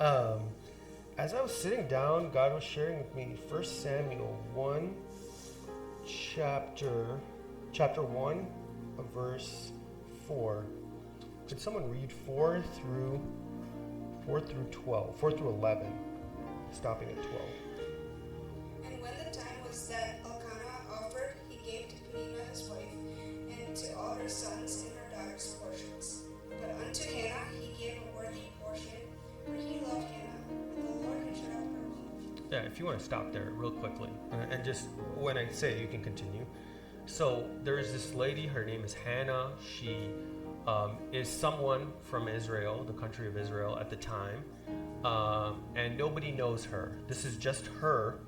Um, as I was sitting down, God was sharing with me First Samuel 1, chapter, chapter 1, verse 4. Could someone read 4 through 12, 4 through 11, stopping at 12? And when the time was that Elkanah offered, he gave to Peninnah his wife, and to all her sons and her daughters portions. But unto Hannah he gave a worthy portion, for he loved Hannah, and the Lord had shut out her womb. Yeah, if you want to stop there real quickly, and just when I say it, you can continue. So there's this lady, her name is Hannah. She is someone from Israel, the country of Israel at the time, and nobody knows her. This is just her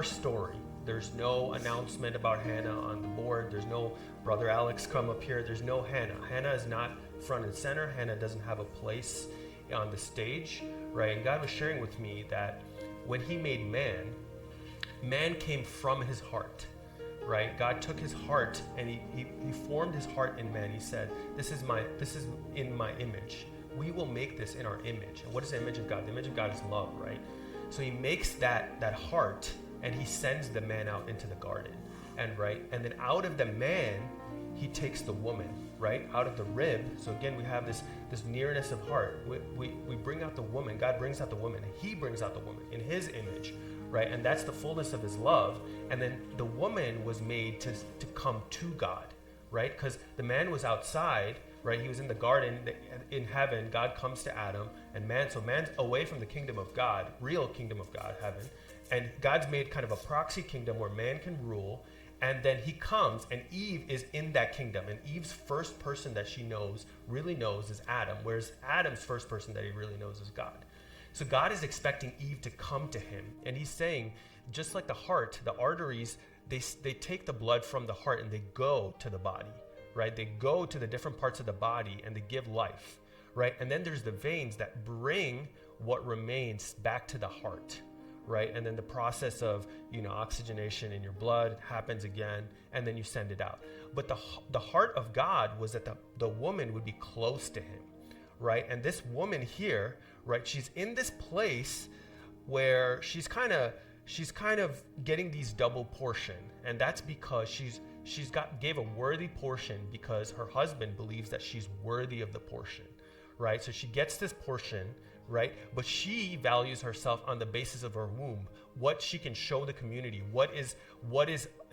story. There's no announcement about Hannah on the board. There's no Brother Alex come up here. There's no Hannah. Hannah is not front and center. Hannah doesn't have a place on the stage, right? And God was sharing with me that when he made man, man came from his heart, right? God took his heart and he formed his heart in man. He said, this is in my image. We will make this in our image. And what is the image of God? The image of God is love, right? So he makes that heart and he sends the man out into the garden. And then out of the man, he takes the woman, right? Out of the rib. So again, we have this nearness of heart. We bring out the woman. God brings out the woman. And he brings out the woman in his image, right? And that's the fullness of his love. And then the woman was made to come to God, right? Because the man was outside, right? He was in the garden in heaven. God comes to Adam and so man's away from the kingdom of God, real kingdom of God, heaven. And God's made kind of a proxy kingdom where man can rule. And then he comes and Eve is in that kingdom. And Eve's first person that she really knows is Adam, whereas Adam's first person that he really knows is God. So God is expecting Eve to come to him. And he's saying, just like the heart, the arteries, they take the blood from the heart and they go to the body, right? They go to the different parts of the body and they give life, right? And then there's the veins that bring what remains back to the heart, right? And then the process of, oxygenation in your blood happens again, and then you send it out. But the heart of God was that the woman would be close to him, right? And this woman here, right, she's in this place where she's kind of getting these double portion, and that's because gave a worthy portion because her husband believes that she's worthy of the portion, right? So she gets this portion, right? But she values herself on the basis of her womb, what she can show the community, what is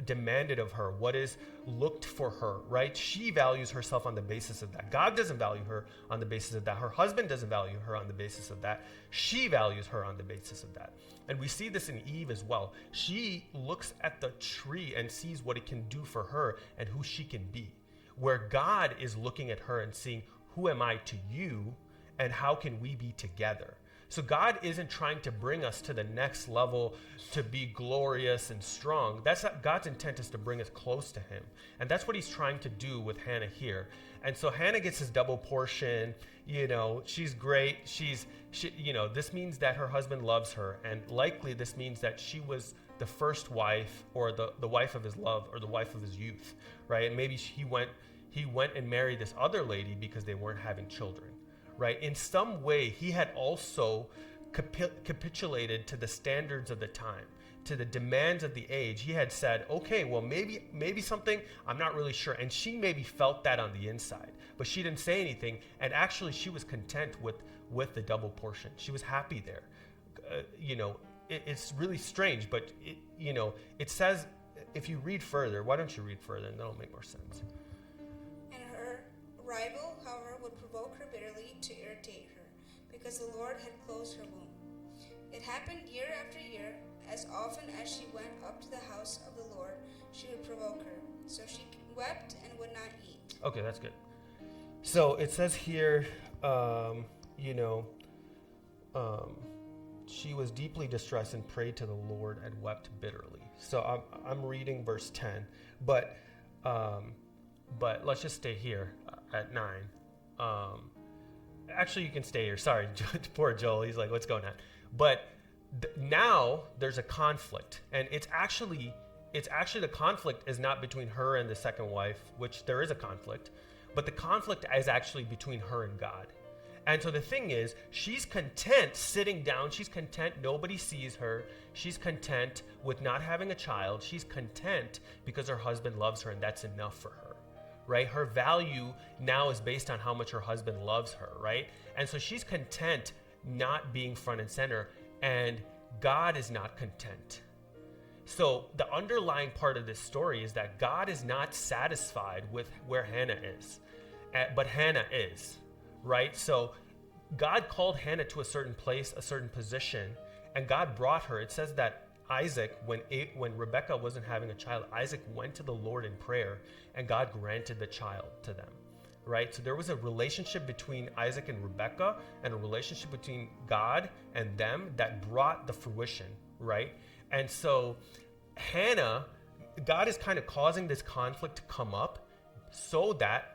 demanded of her, what is looked for her, right? She values herself on the basis of that. God doesn't value her on the basis of that. Her husband doesn't value her on the basis of that. She values her on the basis of that. And we see this in Eve as well. She looks at the tree and sees what it can do for her and who she can be. Where God is looking at her and seeing, who am I to you? And how can we be together? So God isn't trying to bring us to the next level to be glorious and strong. That's not, God's intent is to bring us close to him. And that's what he's trying to do with Hannah here. And so Hannah gets this double portion. She's great. This means that her husband loves her. And likely this means that she was the first wife or the wife of his love or the wife of his youth, right? And maybe he went and married this other lady because they weren't having children. Right? In some way, he had also capitulated to the standards of the time, to the demands of the age. He had said, okay, well, maybe something, I'm not really sure. And she maybe felt that on the inside, but she didn't say anything. And actually, she was content with the double portion. She was happy there. It's really strange, but it says, if you read further, why don't you read further, and that'll make more sense. And her rival, however, would provoke her bitterly to irritate her, because the Lord had closed her womb. It happened year after year, as often as she went up to the house of the Lord, she would provoke her. So she wept and would not eat. Okay, that's good. So it says here, she was deeply distressed and prayed to the Lord and wept bitterly. So I'm reading verse 10, but let's just stay here at 9. Actually, you can stay here. Sorry, poor Joel. He's like, what's going on? But now there's a conflict, and it's actually the conflict is not between her and the second wife, which there is a conflict, but the conflict is actually between her and God. And so the thing is, she's content sitting down. She's content. Nobody sees her. She's content with not having a child. She's content because her husband loves her, and that's enough for her, right? Her value now is based on how much her husband loves her, right? And so she's content not being front and center, and God is not content. So the underlying part of this story is that God is not satisfied with where Hannah is, but Hannah is, right? So God called Hannah to a certain place, a certain position, and God brought her. It says that Isaac, when Rebekah wasn't having a child, Isaac went to the Lord in prayer, and God granted the child to them, right? So there was a relationship between Isaac and Rebekah, and a relationship between God and them that brought the fruition, right? And so Hannah, God is kind of causing this conflict to come up so that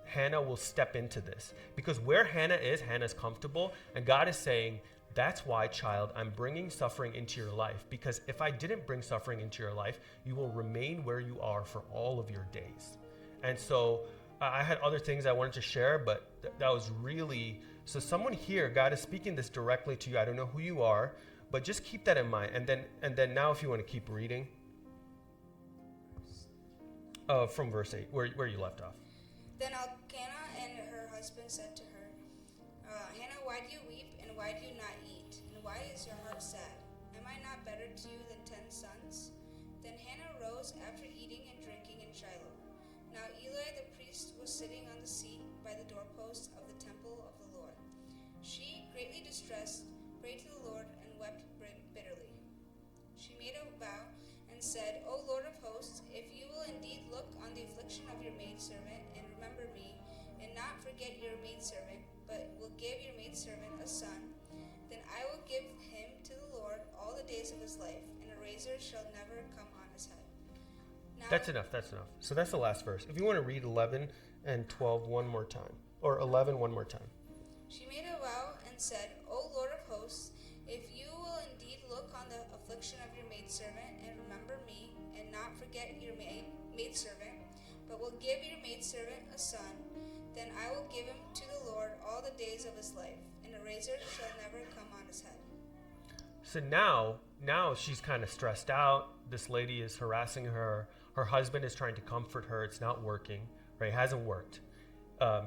Hannah will step into this. Because where Hannah's comfortable, and God is saying, that's why, child, I'm bringing suffering into your life. Because if I didn't bring suffering into your life, you will remain where you are for all of your days. And so I had other things I wanted to share, but that was really, so someone here, God is speaking this directly to you. I don't know who you are, but just keep that in mind. And then now if you want to keep reading, from verse 8, where you left off. Then Elkanah and her husband said to her, Hannah, why do you weep, and why do you not eat? And why is your heart sad? Am I not better to you than 10 sons? Then Hannah rose after eating and drinking in Shiloh. Now Eli the priest was sitting on the seat by the doorpost of the temple of the Lord. She, greatly distressed, prayed to the Lord and wept bitterly. She made a vow and said, O Lord of hosts, if you will indeed look on the affliction of your maidservant and remember me, and not forget your maidservant, but will give your maidservant a son, then I will give him to the Lord all the days of his life, and a razor shall never come on his head. Now, That's enough. So that's the last verse. If you want to read 11 and 12 one more time, or 11 one more time. she made a vow and said, O Lord of hosts, if you will indeed look on the affliction of your maidservant and remember me, and not forget your maidservant, but will give your maidservant a son, then I will give him to the Lord all the days of his life, and a razor shall never come on his head. So now she's kind of stressed out. This lady is harassing her. Her husband is trying to comfort her. It's not working, right? It hasn't worked.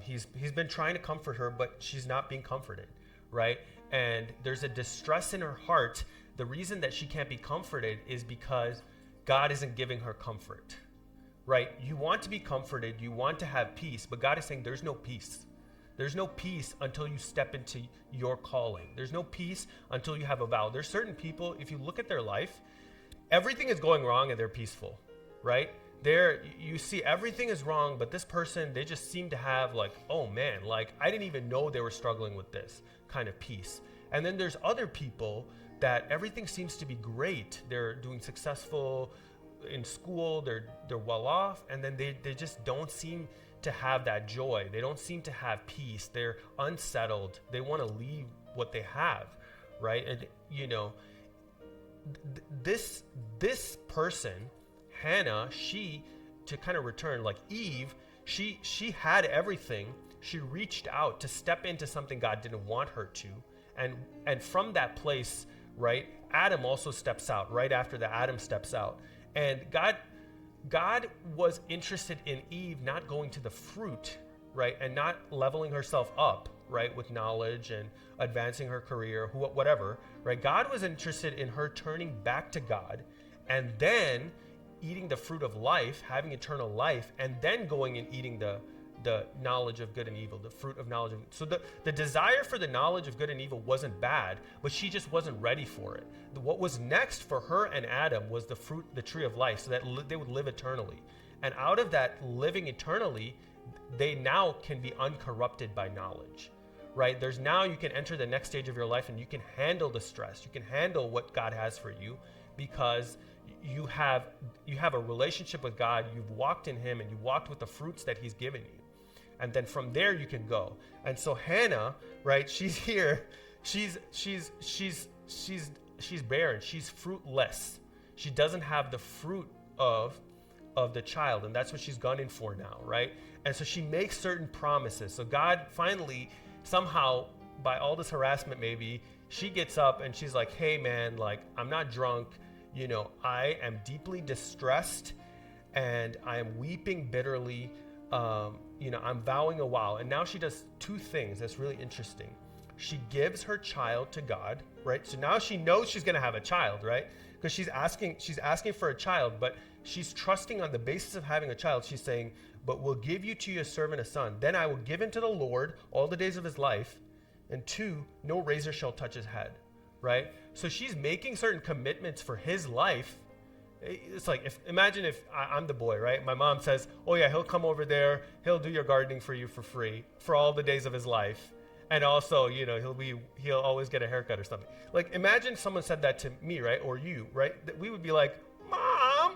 He's been trying to comfort her, but she's not being comforted, right? And there's a distress in her heart. The reason that she can't be comforted is because God isn't giving her comfort, right? You want to be comforted. You want to have peace, but God is saying there's no peace. There's no peace until you step into your calling. There's no peace until you have a vow. There's certain people, if you look at their life, everything is going wrong and they're peaceful, right? You see everything is wrong, but this person, they just seem to have like, oh man, like I didn't even know they were struggling with this kind of peace. And then there's other people that everything seems to be great. They're doing successful in school, they're well off, and then they just don't seem to have that joy. They don't seem to have peace. They're unsettled. They want to leave what they have, right? And you know, this person, Hannah, to kind of return, like Eve, she had everything. She reached out to step into something God didn't want her to, and from that place, right, Adam also steps out. Right after that, Adam steps out, and God was interested in Eve not going to the fruit, right, and not leveling herself up, right, with knowledge and advancing her career, whatever, right? God was interested in her turning back to God, and then eating the fruit of life, having eternal life, and then going and eating the knowledge of good and evil, the fruit of knowledge of. So the desire for the knowledge of good and evil wasn't bad, but she just wasn't ready for it. What was next for her and Adam was the fruit, the tree of life, so that they would live eternally. And out of that living eternally, they now can be uncorrupted by knowledge, right? There's now you can enter the next stage of your life and you can handle the stress. You can handle what God has for you because you have a relationship with God. You've walked in Him and you walked with the fruits that He's given you. And then from there you can go. And so Hannah, right, she's here. She's barren. She's fruitless. She doesn't have the fruit of the child, and that's what she's gunning for now, right? And so she makes certain promises. So God finally somehow, by all this harassment, maybe she gets up and she's like, hey man, like, I'm not drunk, I am deeply distressed and I am weeping bitterly. I'm vowing a vow. And now she does two things that's really interesting. She gives her child to God, right? So now she knows she's going to have a child, right? Because she's asking for a child, but she's trusting on the basis of having a child. She's saying, but we'll give you to your servant a son. Then I will give him to the Lord all the days of his life. And 2, no razor shall touch his head, right? So she's making certain commitments for his life. It's like, imagine if I'm the boy, right? My mom says, oh yeah, he'll come over there. He'll do your gardening for you for free for all the days of his life. And also, he'll always get a haircut or something. Like, imagine someone said that to me, right? Or you, right? That we would be like, Mom,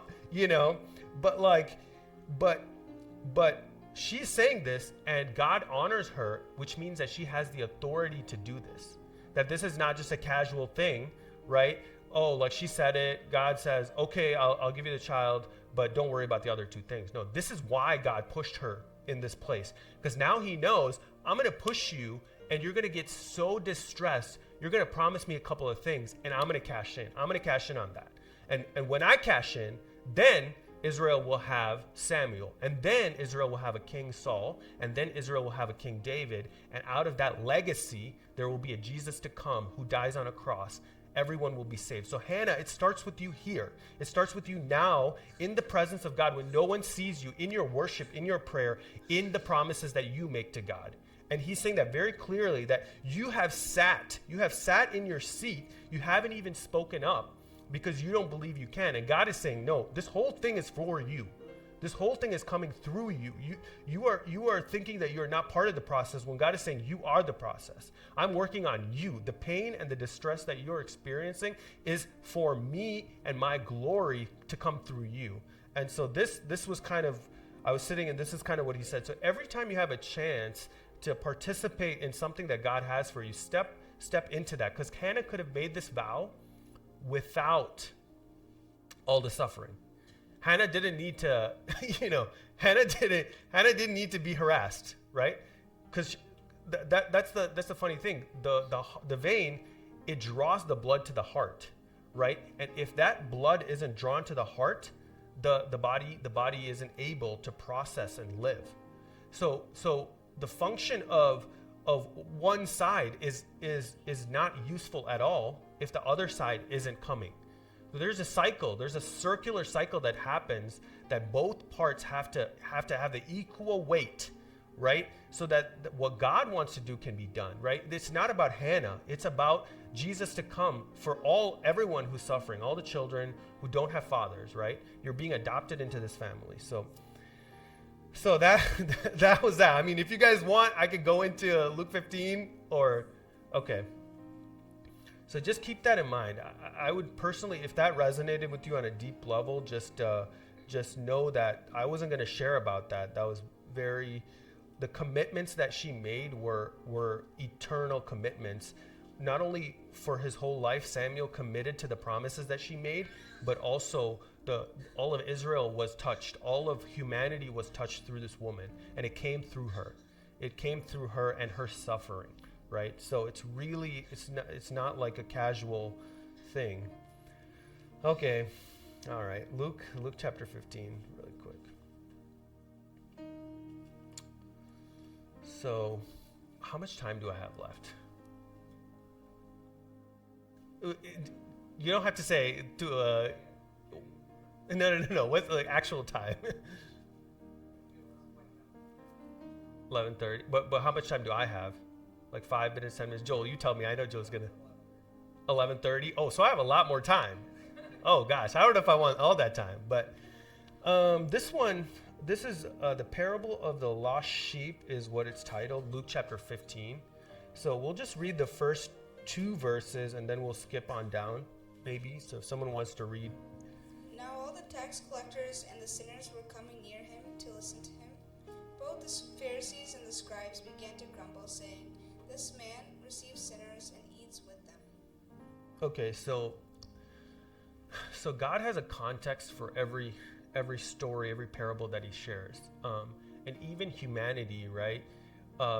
but she's saying this and God honors her, which means that she has the authority to do this. That this is not just a casual thing, right? Oh, like she said it, God says, okay, I'll give you the child, but don't worry about the other 2 things. No, this is why God pushed her in this place. Because now he knows, I'm going to push you and you're going to get so distressed. You're going to promise me a couple of things and I'm going to cash in. I'm going to cash in on that. And when I cash in, then Israel will have Samuel, and then Israel will have a king Saul, and then Israel will have a king David, and out of that legacy, there will be a Jesus to come who dies on a cross. Everyone will be saved. So Hannah, it starts with you here. It starts with you now in the presence of God when no one sees you, in your worship, in your prayer, in the promises that you make to God. And he's saying that very clearly, that you have sat in your seat. You haven't even spoken up because you don't believe you can. And God is saying, no, this whole thing is for you. This whole thing is coming through you. You are thinking that you're not part of the process when God is saying you are the process. I'm working on you. The pain and the distress that you're experiencing is for me and my glory to come through you. And so this was kind of, I was sitting and this is kind of what he said. So every time you have a chance to participate in something that God has for you, step into that. Because Hannah could have made this vow without all the suffering. Hannah didn't need to, Hannah didn't need to be harassed, right? Because that's the funny thing. The vein, it draws the blood to the heart, right? And if that blood isn't drawn to the heart, the body isn't able to process and live. So the function of one side is not useful at all if the other side isn't coming. So there's a cycle, there's a circular cycle that happens that both parts have to have the equal weight, right? So that what God wants to do can be done, right? It's not about Hannah, it's about Jesus to come for everyone who's suffering, all the children who don't have fathers, right? You're being adopted into this family. So that was that. I mean, if you guys want, I could go into Luke 15 okay. So just keep that in mind. I would personally, if that resonated with you on a deep level, just know that I wasn't going to share about that. That was the commitments that she made were eternal commitments. Not only for his whole life, Samuel committed to the promises that she made, but also all of Israel was touched. All of humanity was touched through this woman, and it came through her. It came through her and her suffering, right? So it's not like a casual thing. Okay, all right. Luke chapter 15, really quick. So, how much time do I have left? You don't have to say no. What's the actual time? 11:30. But how much time do I have? Like 5 minutes, 10 minutes. Joel, you tell me. I know Joel's gonna. 11:30. Oh, so I have a lot more time. Oh gosh, I don't know if I want all that time. But this is the parable of the lost sheep is what it's titled. Luke chapter 15. So we'll just read the first 2 verses and then we'll skip on down, maybe. So if someone wants to read. Now all the tax collectors and the sinners were coming near him to listen to him. Both the Pharisees and the scribes began to grumble, saying, "This man receives sinners and eats with them." Okay, so God has a context for every story, every parable that he shares. And even humanity, right?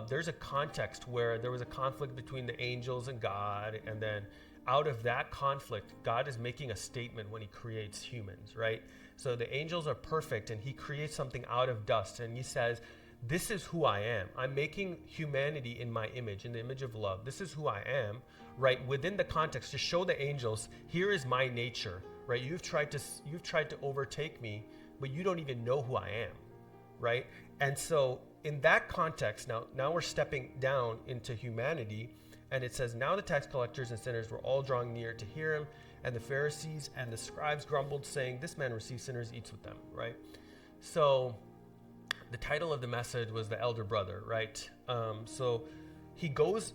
there's a context where there was a conflict between the angels and God, and then out of that conflict, God is making a statement when he creates humans, right? So the angels are perfect, and he creates something out of dust, and he says, this is who I am. I'm making humanity in my image, in the image of love. This is who I am, right? Within the context, to show the angels, here is my nature, right? You've tried to overtake me, but you don't even know who I am, right? And so in that context, now we're stepping down into humanity, and it says, now the tax collectors and sinners were all drawing near to hear him, and the Pharisees and the scribes grumbled, saying, this man receives sinners, eats with them, right? So the title of the message was the elder brother, right? So he goes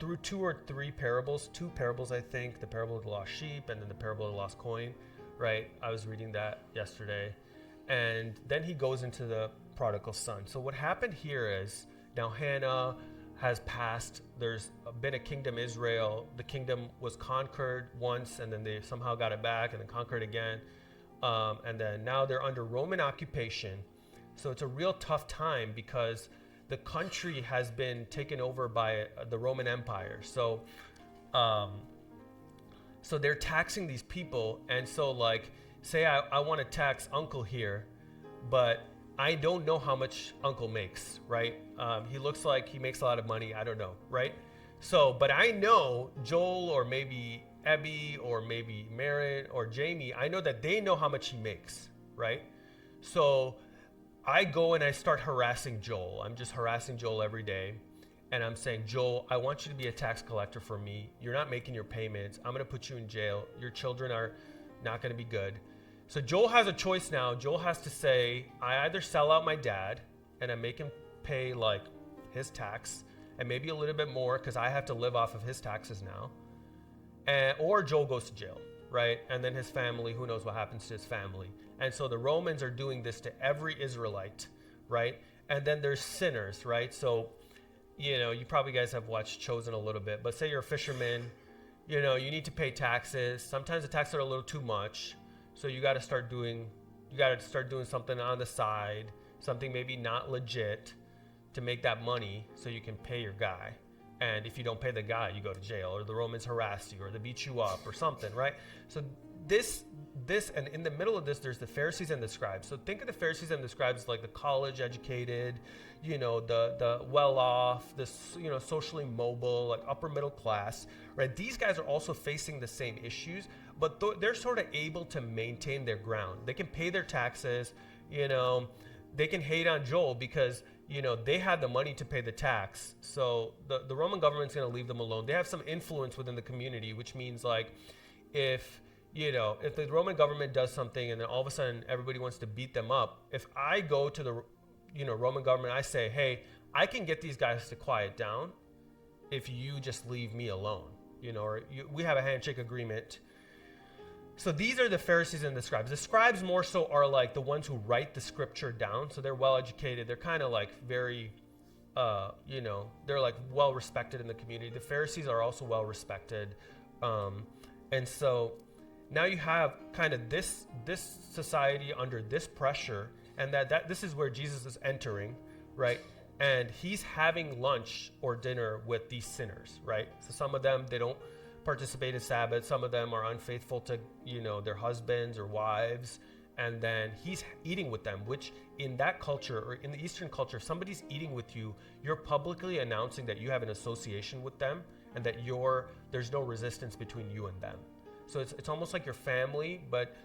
through two parables, I think, the parable of the lost sheep and then the parable of the lost coin, right? I was reading that yesterday. And then he goes into the prodigal son. So what happened here is, now Hannah has passed. There's been a kingdom, Israel. The kingdom was conquered once, and then they somehow got it back and then conquered again. And then now they're under Roman occupation. So it's a real tough time because the country has been taken over by the Roman Empire. So they're taxing these people. And so, like, say I want to tax Uncle here, but I don't know how much Uncle makes, right? He looks like he makes a lot of money. I don't know, right? So, but I know Joel or maybe Abby or maybe Merritt or Jamie, I know that they know how much he makes, right? So I go and I start harassing Joel. I'm just harassing Joel every day. And I'm saying, Joel, I want you to be a tax collector for me. You're not making your payments. I'm going to put you in jail. Your children are not going to be good. So Joel has a choice now. Joel has to say, I either sell out my dad and I make him pay like his tax and maybe a little bit more because I have to live off of his taxes now. Or Joel goes to jail, right? And then his family, who knows what happens to his family. And so the Romans are doing this to every Israelite, right? And then there's sinners, right? So, you probably guys have watched Chosen a little bit, but say you're a fisherman, you need to pay taxes. Sometimes the taxes are a little too much. So you got to start doing something on the side, something maybe not legit to make that money so you can pay your guy. And if you don't pay the guy, you go to jail, or the Romans harass you, or they beat you up or something, right? So this, and in the middle of this, there's the Pharisees and the scribes. So think of the Pharisees and the scribes like the college educated, the well-off, the, socially mobile, like upper middle class, right? These guys are also facing the same issues, but they're sort of able to maintain their ground. They can pay their taxes, they can hate on Joel because, they had the money to pay the tax. So the Roman government's going to leave them alone. They have some influence within the community, which means like if the Roman government does something and then all of a sudden everybody wants to beat them up, if I go to the, Roman government, I say, hey, I can get these guys to quiet down if you just leave me alone, we have a handshake agreement. So these are the Pharisees and the scribes. The scribes more so are like the ones who write the scripture down. So they're well educated. They're kind of like very, they're like well respected in the community. The Pharisees are also well respected. And so now you have kind of this society under this pressure, and that this is where Jesus is entering, right? And he's having lunch or dinner with these sinners, right? So some of them, they don't participate in Sabbath. Some of them are unfaithful to, their husbands or wives. And then he's eating with them, which in that culture or in the Eastern culture, if somebody's eating with you, you're publicly announcing that you have an association with them and that there's no resistance between you and them. So it's almost like your family, but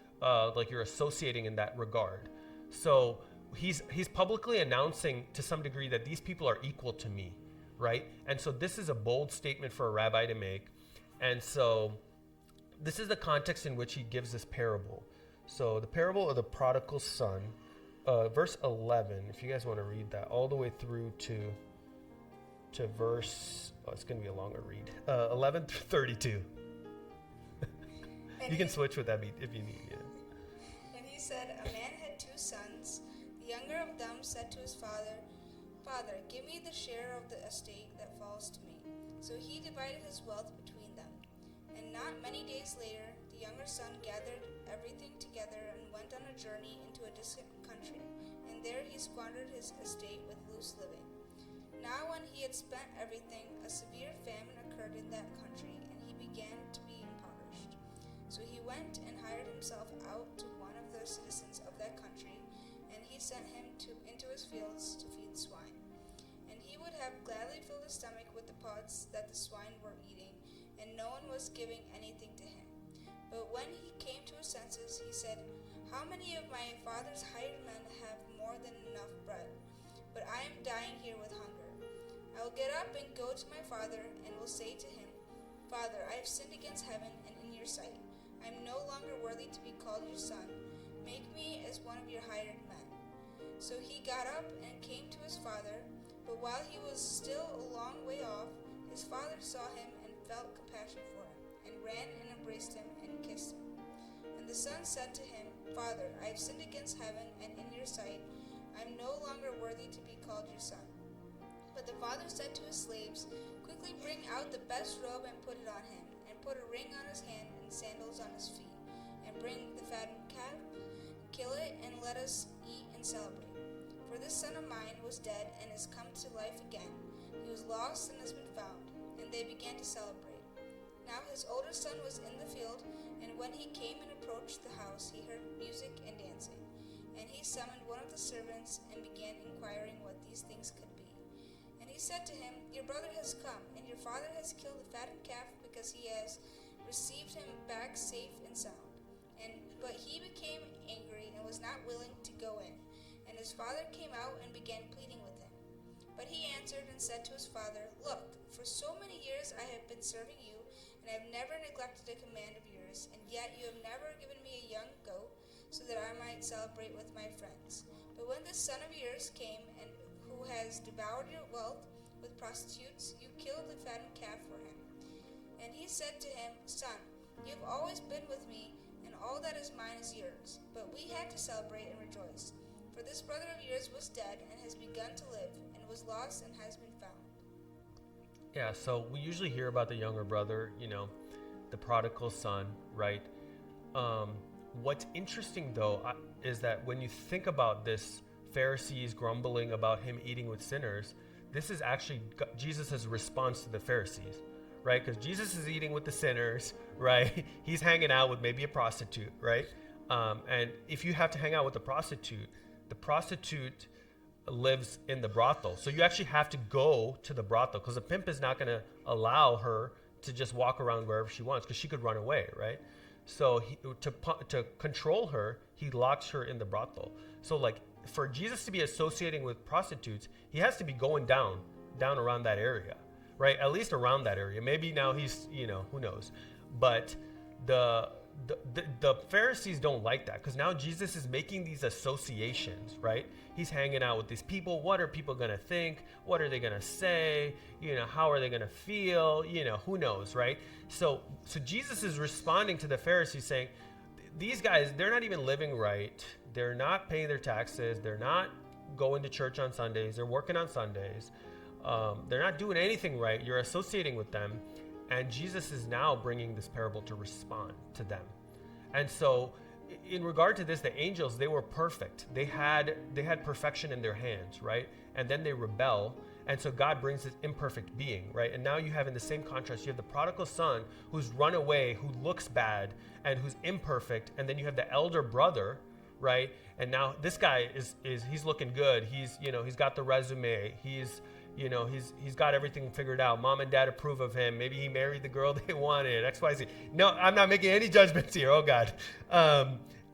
like you're associating in that regard. So he's publicly announcing to some degree that these people are equal to me, right? And so this is a bold statement for a rabbi to make. And so this is the context in which he gives this parable. So the parable of the prodigal son, verse 11, if you guys want to read that all the way through to verse, it's going to be a longer read, 11 through 32. You can switch with that if you need. Yeah. And he said, a man had 2 sons. The younger of them said to his father, Father, give me the share of the estate that falls to me. So he divided his wealth between them. And not many days later, the younger son gathered everything together and went on a journey into a distant country. And there he squandered his estate with loose living. Now when he had spent everything, a severe famine occurred in that country, and he began to be impoverished. So he went and hired himself out to one of the citizens of that country, and he sent him into his fields to feed swine. And he would have gladly filled his stomach with the pods that the swine were eating, and no one was giving anything to him. But when he came to his senses, he said, "How many of my father's hired men have more than enough bread? But I am dying here with hunger. I will get up and go to my father, and will say to him, 'Father, I have sinned against heaven and in your sight. I am no longer worthy to be called your son. Make me as one of your hired men.' So he got up and came to his father. But while he was still a long way off, his father saw him and felt compassion for him, and ran and embraced him and kissed him. And the son said to him, 'Father, I have sinned against heaven and in your sight. I am no longer worthy to be called your son.' But the father said to his slaves, 'Quickly bring out the best robe and put it on him, and put a ring on his hand and sandals on his feet. And bring the fattened calf, kill it, and let us eat and celebrate. For this son of mine was dead and is come to life again. He was lost and has been found.' And they began to celebrate. Now his older son was in the field, and when he came and approached the house, he heard music and dancing. And he summoned one of the servants and began inquiring what these things could be. And he said to him, 'Your brother has come, and your father has killed the fattened calf, because he has received him back safe and sound.' But he became angry and was not willing to go in. And his father came out and began pleading with him. But he answered and said to his father, 'Look, for so many years I have been serving you, and I have never neglected a command of yours, and yet you have never given me a young goat, so that I might celebrate with my friends. But when this son of yours came, and who has devoured your wealth with prostitutes, you killed the fattened calf for him.' And he said to him, 'Son, you have always been with me, and all that is mine is yours. But we had to celebrate and rejoice. For this brother of yours was dead and has begun to live, and was lost and has been found.'" Yeah, so we usually hear about the younger brother, the prodigal son, right? What's interesting, though, is that when you think about this, Pharisees grumbling about him eating with sinners, this is actually Jesus' response to the Pharisees, right? Because Jesus is eating with the sinners, right? He's hanging out with maybe a prostitute, right? And if you have to hang out with the prostitute lives in the brothel. So you actually have to go to the brothel, because a pimp is not going to allow her to just walk around wherever she wants, because she could run away, right? So to control her, he locks her in the brothel. So like for Jesus to be associating with prostitutes, he has to be going down around that area, right? At least around that area. Maybe now he's, who knows? But the Pharisees don't like that, because now Jesus is making these associations, right? He's hanging out with these people. What are people going to think? What are they going to say? How are they going to feel? Who knows, right? So Jesus is responding to the Pharisees saying, these guys, they're not even living right. They're not paying their taxes. They're not going to church on Sundays. They're working on Sundays. They're not doing anything right. You're associating with them. And Jesus is now bringing this parable to respond to them. And so in regard to this, the angels, they were perfect. They had perfection in their hands, right? And then they rebel. And so God brings this imperfect being, right? And now you have, in the same contrast, you have the prodigal son who's run away, who looks bad and who's imperfect. And then you have the elder brother, right? And now this guy he's looking good. He's got the resume. He's got everything figured out. Mom and dad approve of him. Maybe he married the girl they wanted, XYZ. No, I'm not making any judgments here. Oh God.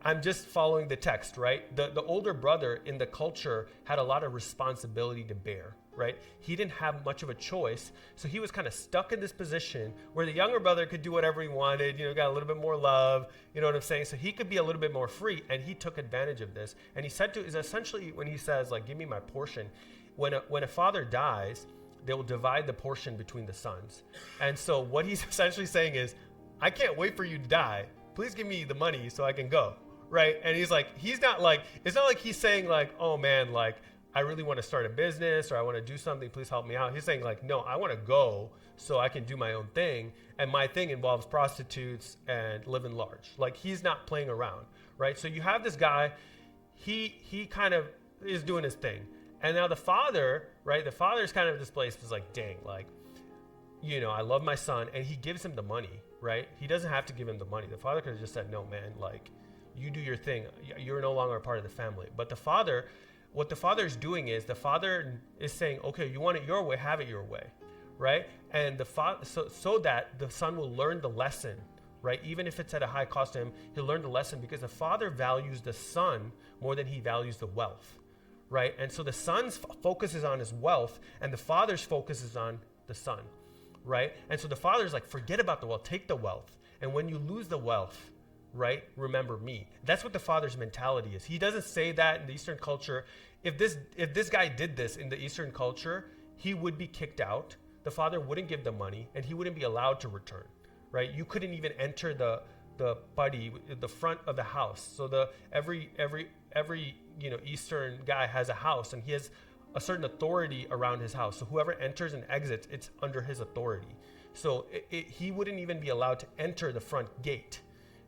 I'm just following the text, right? The older brother in the culture had a lot of responsibility to bear, right? He didn't have much of a choice. So he was kind of stuck in this position where the younger brother could do whatever he wanted, got a little bit more love, you know what I'm saying? So he could be a little bit more free, and he took advantage of this. And he said is essentially when he says, like, give me my portion. When a father dies, they will divide the portion between the sons. And so what he's essentially saying is, I can't wait for you to die. Please give me the money so I can go, right? And it's not like he's saying like, oh man, like I really want to start a business or I want to do something. Please help me out. He's saying like, no, I want to go so I can do my own thing. And my thing involves prostitutes and living large. Like he's not playing around, right? So you have this guy, he kind of is doing his thing. And now the father, right? The father's kind of displaced. Is like, dang, like, I love my son, and he gives him the money, right? He doesn't have to give him the money. The father could have just said, no, man, like, you do your thing. You're no longer a part of the family. But the father, what the father is doing is the father is saying, okay, you want it your way, have it your way, right? And the father, so that the son will learn the lesson, right? Even if it's at a high cost to him, he'll learn the lesson because the father values the son more than he values the wealth, right? And so the son's focus is on his wealth, and the father's focus is on the son, right? And so the father's like, forget about the wealth, take the wealth. And when you lose the wealth, right, remember me. That's what the father's mentality is. He doesn't say that in the Eastern culture. If this guy did this in the Eastern culture, he would be kicked out. The father wouldn't give the money, and he wouldn't be allowed to return, right? You couldn't even enter the buddy, the front of the house. So every Eastern guy has a house, and he has a certain authority around his house. So whoever enters and exits, it's under his authority. So he wouldn't even be allowed to enter the front gate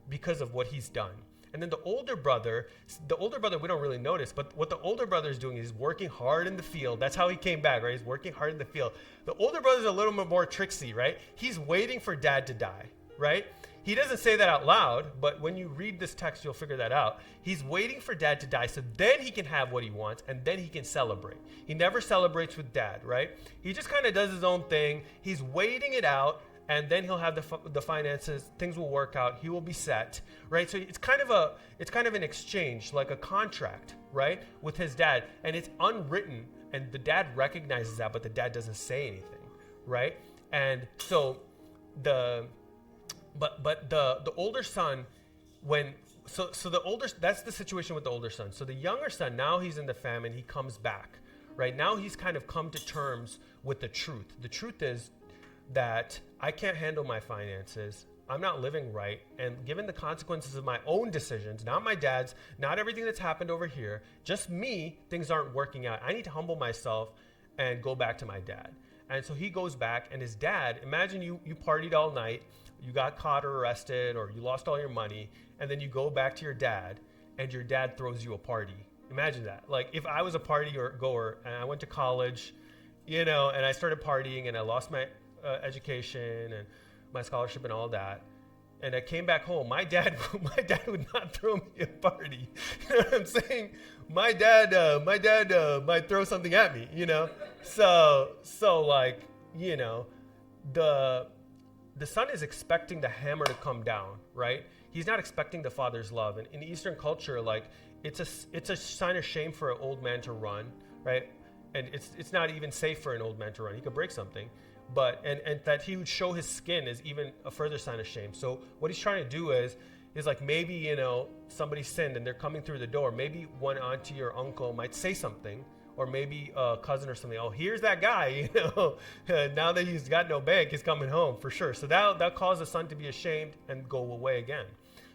because of what he's done. And then the older brother, we don't really notice, but what the older brother is doing is working hard in the field. That's how he came back, right? He's working hard in the field. The older brother's a little bit more tricksy, right? He's waiting for dad to die, right? He doesn't say that out loud, but when you read this text, you'll figure that out. He's waiting for dad to die so then he can have what he wants, and then he can celebrate. He never celebrates with dad, right? He just kind of does his own thing. He's waiting it out, and then he'll have the finances. Things will work out. He will be set, right? So it's kind of an exchange, like a contract, right, with his dad, and it's unwritten, and the dad recognizes that, but the dad doesn't say anything, right? And so the older son, that's the situation with the older son. So the younger son, now he's in the famine. He comes back, right? Now he's kind of come to terms with the truth. The truth is that I can't handle my finances. I'm not living right. And given the consequences of my own decisions, not my dad's, not everything that's happened over here, just me, things aren't working out. I need to humble myself and go back to my dad. And so he goes back, and his dad, imagine you partied all night, you got caught or arrested, or you lost all your money, and then you go back to your dad, and your dad throws you a party. Imagine that. Like, if I was a party goer and I went to college, and I started partying, and I lost my education and my scholarship and all that, and I came back home, my dad would not throw me a party. You know what I'm saying? My dad might throw something at me. So like, the son is expecting the hammer to come down, right? He's not expecting the father's love. And in Eastern culture, like, it's a sign of shame for an old man to run, right? And it's not even safe for an old man to run. He could break something. But and that he would show his skin is even a further sign of shame. So what he's trying to do is like, maybe, somebody sinned and they're coming through the door. Maybe one auntie or uncle might say something, or maybe a cousin or something. Oh, here's that guy, now that he's got no bank, he's coming home for sure. So that caused the son to be ashamed and go away again.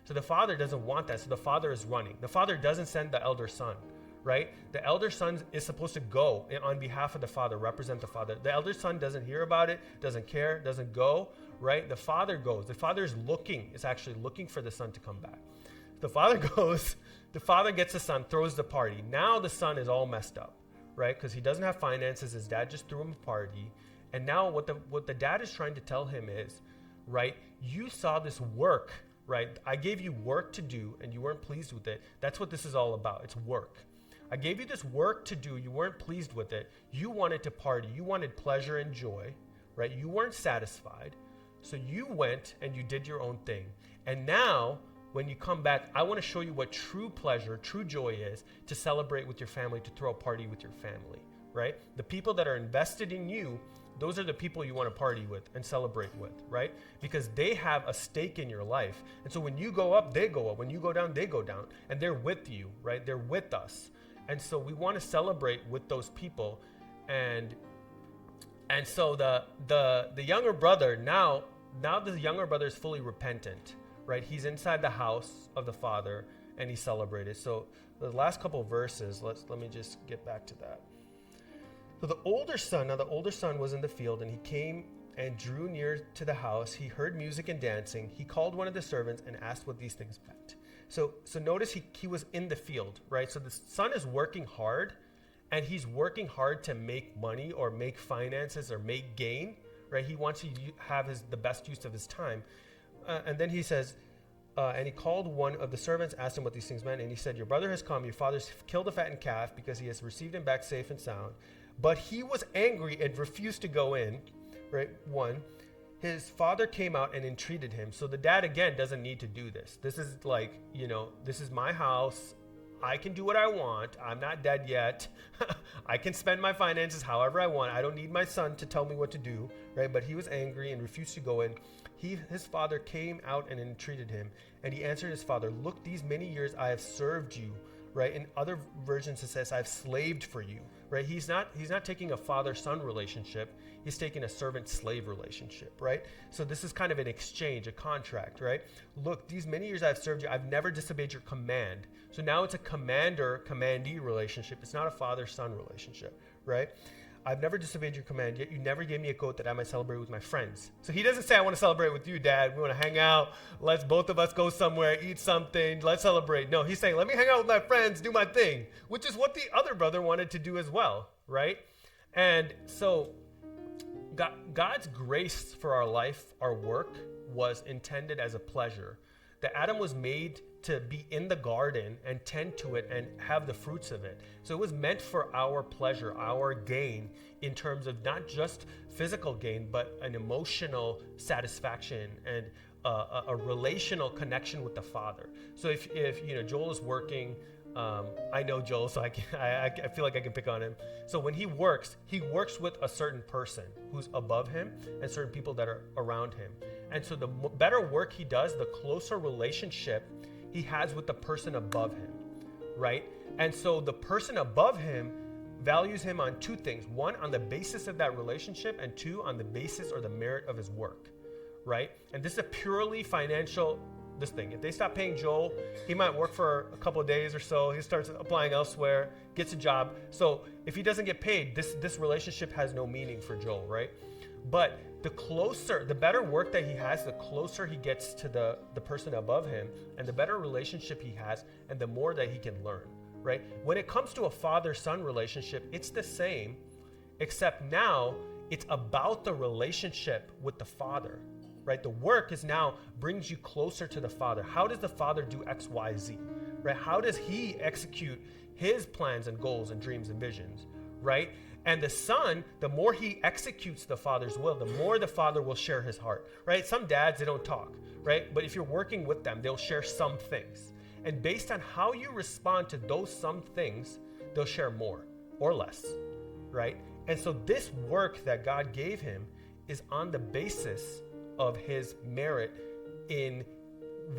So the father doesn't want that. So the father is running. The father doesn't send the elder son, right? The elder son is supposed to go on behalf of the father, represent the father. The elder son doesn't hear about it, doesn't care, doesn't go, right? The father goes. The father is actually looking for the son to come back. The father goes, the father gets the son, throws the party. Now the son is all messed up, right? Because he doesn't have finances. His dad just threw him a party. And now what the dad is trying to tell him is, right, you saw this work, right? I gave you work to do and you weren't pleased with it. That's what this is all about. It's work. I gave you this work to do. You weren't pleased with it. You wanted to party. You wanted pleasure and joy, right? You weren't satisfied. So you went and you did your own thing. And now, when you come back, I want to show you what true pleasure, true joy is, to celebrate with your family, to throw a party with your family, right? The people that are invested in you, those are the people you want to party with and celebrate with, right? Because they have a stake in your life. And so when you go up, they go up. When you go down, they go down. And they're with you, right? They're with us. And so we want to celebrate with those people. And so the younger brother, now the younger brother is fully repentant, right? He's inside the house of the father and he celebrated. So the last couple of verses, let me just get back to that. So the older son was in the field, and he came and drew near to the house. He heard music and dancing. He called one of the servants and asked what these things meant. So notice he was in the field, right? So the son is working hard, and he's working hard to make money or make finances or make gain, right? He wants to have the best use of his time. And then he says, and he called one of the servants, asked him what these things meant. And he said, your brother has come, your father's killed a fattened calf because he has received him back safe and sound. But he was angry and refused to go in, right? 1, his father came out and entreated him. So the dad, again, doesn't need to do this. This is like, this is my house. I can do what I want. I'm not dead yet. I can spend my finances however I want. I don't need my son to tell me what to do, right? But he was angry and refused to go in. His father came out and entreated him, and he answered his father, look, these many years I have served you, right? In other versions it says I've slaved for you, right? He's not taking a father-son relationship. He's taking a servant-slave relationship, right? So this is kind of an exchange, a contract, right? Look, these many years I've served you. I've never disobeyed your command. So now it's a commander-commandee relationship. It's not a father-son relationship, right? I've never disobeyed your command, yet you never gave me a goat that I might celebrate with my friends. So he doesn't say, I want to celebrate with you, Dad. We want to hang out. Let's both of us go somewhere, eat something. Let's celebrate. No, he's saying, let me hang out with my friends, do my thing, which is what the other brother wanted to do as well, right? And so God's grace for our life, our work, was intended as a pleasure. That Adam was made to be in the garden and tend to it and have the fruits of it. So it was meant for our pleasure, our gain, in terms of not just physical gain, but an emotional satisfaction and a relational connection with the Father. So if Joel is working, I know Joel, so I feel like I can pick on him. So when he works with a certain person who's above him and certain people that are around him. And so the better work he does, the closer relationship he has with the person above him, right? And so the person above him values him on 2 things. 1, on the basis of that relationship, and 2, on the basis or the merit of his work, right? And this is a purely financial thing. If they stop paying Joel, he might work for a couple of days or so. He starts applying elsewhere, gets a job. So if he doesn't get paid, this relationship has no meaning for Joel, right? But the better work that he has, the closer he gets to the person above him, and the better relationship he has, and the more that he can learn, right? When it comes to a father-son relationship, it's the same, except now it's about the relationship with the Father, right? The work is now brings you closer to the Father. How does the Father do X, Y, Z, right? How does he execute his plans and goals and dreams and visions, right? And the son, the more he executes the Father's will, the more the Father will share his heart, right? Some dads, they don't talk, right? But if you're working with them, they'll share some things. And based on how you respond to those some things, they'll share more or less, right? And so this work that God gave him is on the basis of his merit in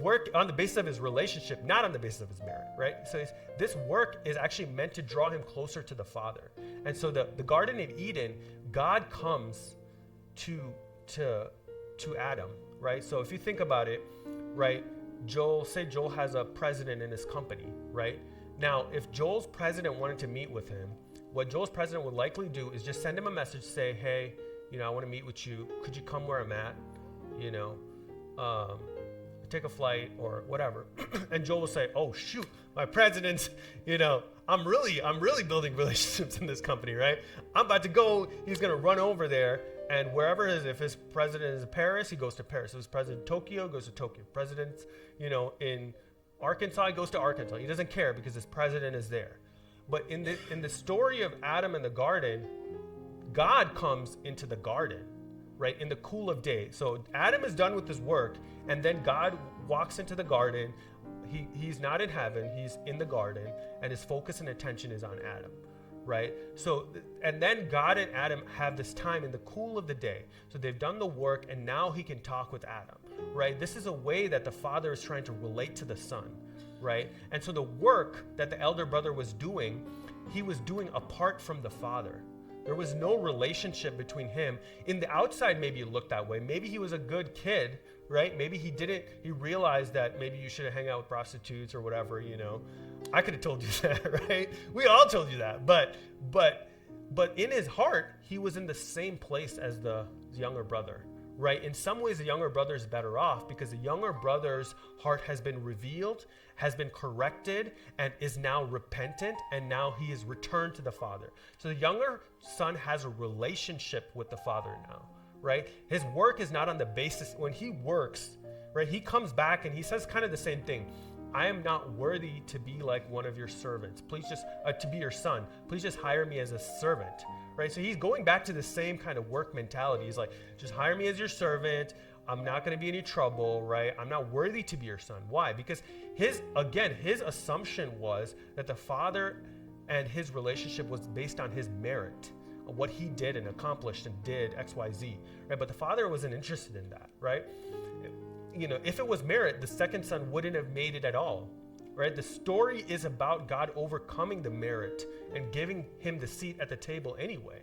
work, on the basis of his relationship, not on the basis of his merit, right? So this work is actually meant to draw him closer to the Father. And so the Garden of Eden, God comes to Adam, right? So if you think about it, right, Joel has a president in his company, right? Now, if Joel's president wanted to meet with him, what Joel's president would likely do is just send him a message, say, hey, I want to meet with you. Could you come where I'm at? Take a flight or whatever. And Joel will say, oh shoot, my president's, I'm really building relationships in this company, right? I'm about to go, he's going to run over there, and wherever if his president is in Paris, he goes to Paris. If his president in Tokyo, goes to Tokyo. President's, in Arkansas, he goes to Arkansas. He doesn't care because his president is there. But in the story of Adam and the garden, God comes into the garden, right, in the cool of day. So Adam is done with his work, and then God walks into the garden. He's not in heaven, he's in the garden, and his focus and attention is on Adam, right? So, and then God and Adam have this time in the cool of the day. So they've done the work, and now he can talk with Adam, right? This is a way that the Father is trying to relate to the Son, right? And so the work that the elder brother was doing, he was doing apart from the Father. There was no relationship between him. In the outside, maybe it looked that way. Maybe he was a good kid, right? Maybe he realized that maybe you shouldn't hang out with prostitutes or whatever, I could have told you that, right? We all told you that. But in his heart, he was in the same place as the younger brother, right? In some ways, the younger brother is better off because the younger brother's heart has been revealed, has been corrected, and is now repentant, and now he is returned to the father. So the younger son has a relationship with the father now, right? His work is not on the basis, when he works, right? He comes back and he says kind of the same thing. I am not worthy to be like one of your servants. Please just, to be your son. Please just hire me as a servant, right? So he's going back to the same kind of work mentality. He's like, just hire me as your servant. I'm not going to be any trouble, right? I'm not worthy to be your son. Why? Because his assumption was that the father and his relationship was based on his merit, what he did and accomplished and did X, Y, Z, right? But the father wasn't interested in that, right? You know, if it was merit, the second son wouldn't have made it at all, right? The story is about God overcoming the merit and giving him the seat at the table anyway.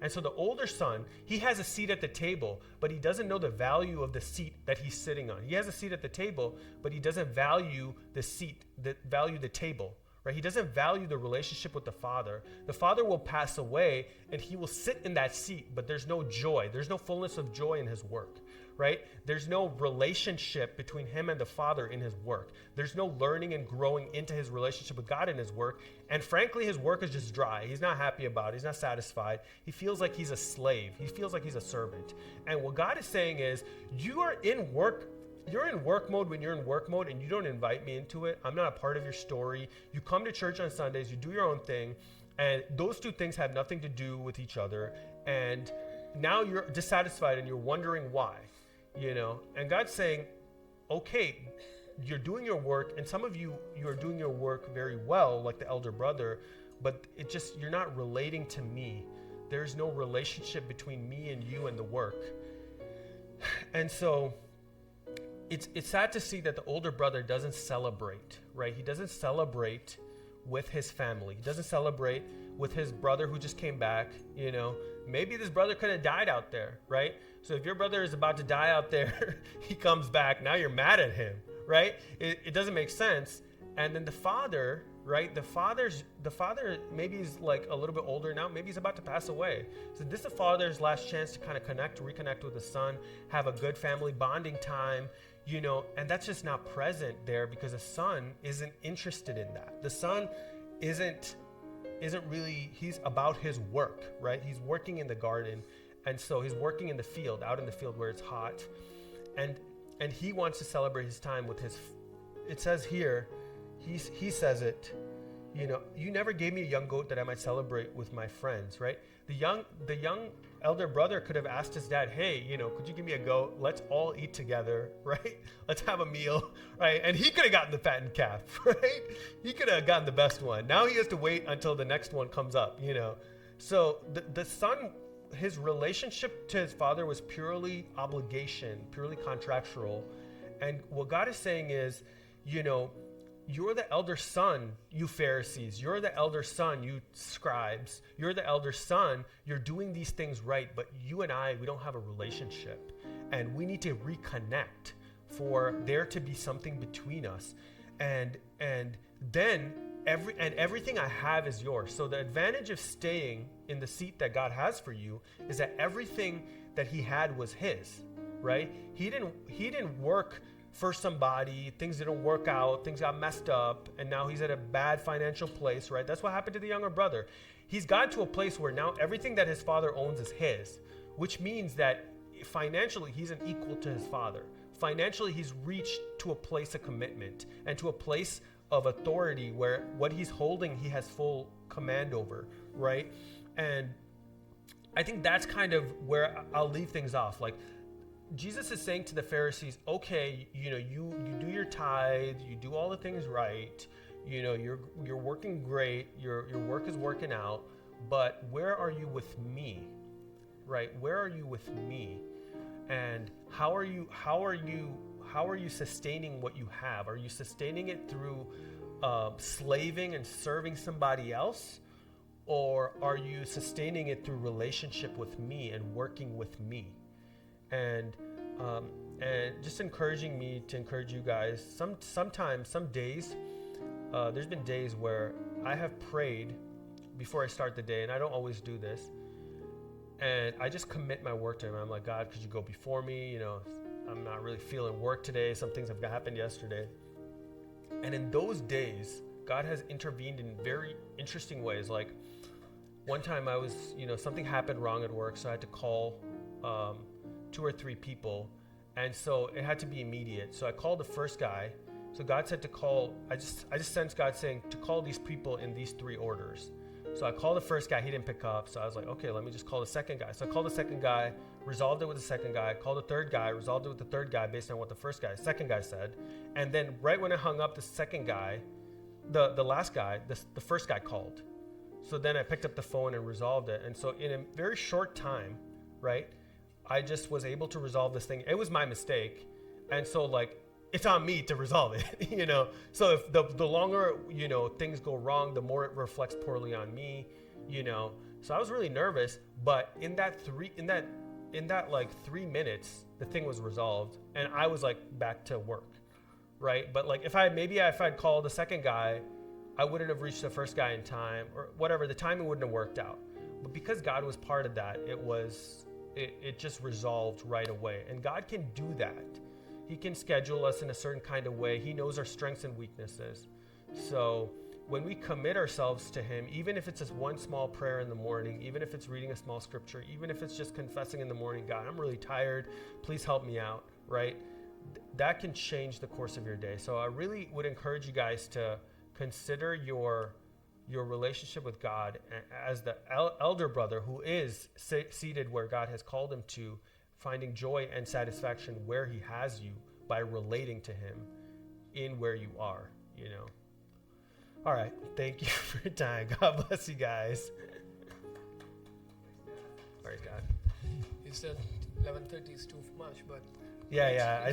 And so the older son, he has a seat at the table, but he doesn't know the value of the seat that he's sitting on. He has a seat at the table, but he doesn't value the seat, value the table, right? He doesn't value the relationship with the father. The father will pass away and he will sit in that seat, but there's no joy. There's no fullness of joy in his work. Right? There's no relationship between him and the father in his work. There's no learning and growing into his relationship with God in his work. And frankly, his work is just dry. He's not happy about it. He's not satisfied. He feels like he's a slave. He feels like he's a servant. And what God is saying is, you are in work. You're in work mode when you're in work mode and you don't invite me into it. I'm not a part of your story. You come to church on Sundays. You do your own thing. And those two things have nothing to do with each other. And now you're dissatisfied and you're wondering why. You know, and God's saying, okay, you're doing your work, and some of you are doing your work very well, like the elder brother, but you're not relating to me. There's no relationship between me and you and the work. And so it's sad to see that the older brother doesn't celebrate, right? He doesn't celebrate with his family. He doesn't celebrate with his brother who just came back. You know, maybe this brother could have died out there, right? So if your brother is about to die out there, he comes back, now you're mad at him, right? It doesn't make sense. And then the father, right? The father maybe is like a little bit older now. Maybe he's about to pass away. So this is the father's last chance to kind of reconnect with the son, have a good family bonding time, you know, and that's just not present there because the son isn't interested in that. The son isn't really, he's about his work, right? He's working in the garden. And so he's working in the field, out in the field where it's hot. And he wants to celebrate his time with it says here, he says it, you know, you never gave me a young goat that I might celebrate with my friends, right? The young elder brother could have asked his dad, hey, you know, could you give me a goat? Let's all eat together, right? Let's have a meal, right? And he could have gotten the fattened calf, right? He could have gotten the best one. Now he has to wait until the next one comes up, you know? So the son, his relationship to his father was purely obligation, purely contractual. And what God is saying is, you know, you're the elder son, you Pharisees. You're the elder son, you scribes. You're the elder son. You're doing these things right, but you and I, we don't have a relationship. And we need to reconnect for there to be something between us. And then everything I have is yours. So the advantage of staying in the seat that God has for you is that everything that he had was his, right? He didn't work for somebody, things didn't work out, things got messed up, and now he's at a bad financial place, right? That's what happened to the younger brother. He's gotten to a place where now everything that his father owns is his, which means that financially he's an equal to his father. Financially, he's reached to a place of commitment and to a place of authority where what he's holding, he has full command over, right? And I think that's kind of where I'll leave things off. Like, Jesus is saying to the Pharisees, okay, you know, you do your tithe, you do all the things right, you know, you're working great, your work is working out, but where are you with me, right? Where are you with me? And how are you sustaining what you have? Are you sustaining it through slaving and serving somebody else? Or are you sustaining it through relationship with me and working with me? And just encouraging me to encourage you guys. Sometimes, some days, there's been days where I have prayed before I start the day, and I don't always do this, And I just commit my work to him. I'm like, God, could you go before me? You know, I'm not really feeling work today. Some things have happened yesterday. And in those days, God has intervened in very interesting ways. Like one time I was, something happened wrong at work. So I had to call 2 or 3 people. And so it had to be immediate. So I called the first guy. So God said to call, I just sensed God saying to call these people in these 3 orders. So I called the first guy, he didn't pick up. So I was like, okay, let me just call the second guy. So I called the second guy, resolved it with the second guy, called the third guy, resolved it with the third guy based on what the second guy said. And then right when I hung up the second guy, the last guy, the first guy called. So then I picked up the phone and resolved it. And so in a very short time, right, I just was able to resolve this thing. It was my mistake. And so like, it's on me to resolve it, So if the longer, things go wrong, the more it reflects poorly on me, So I was really nervous, but in that 3 minutes, the thing was resolved and I was like back to work, right? But like if I'd called the second guy, I wouldn't have reached the first guy in time or whatever. The timing wouldn't have worked out. But because God was part of that, it just resolved right away. And God can do that. He can schedule us in a certain kind of way. He knows our strengths and weaknesses. So when we commit ourselves to him, even if it's just one small prayer in the morning, even if it's reading a small scripture, even if it's just confessing in the morning, God, I'm really tired, please help me out, right? That can change the course of your day. So I really would encourage you guys to consider your relationship with God as the elder brother who is seated where God has called him to, finding joy and satisfaction where he has you by relating to him in where you are, All right. Thank you for your time. God bless you guys. Praise God. He said 11:30 is too much, but Yeah. I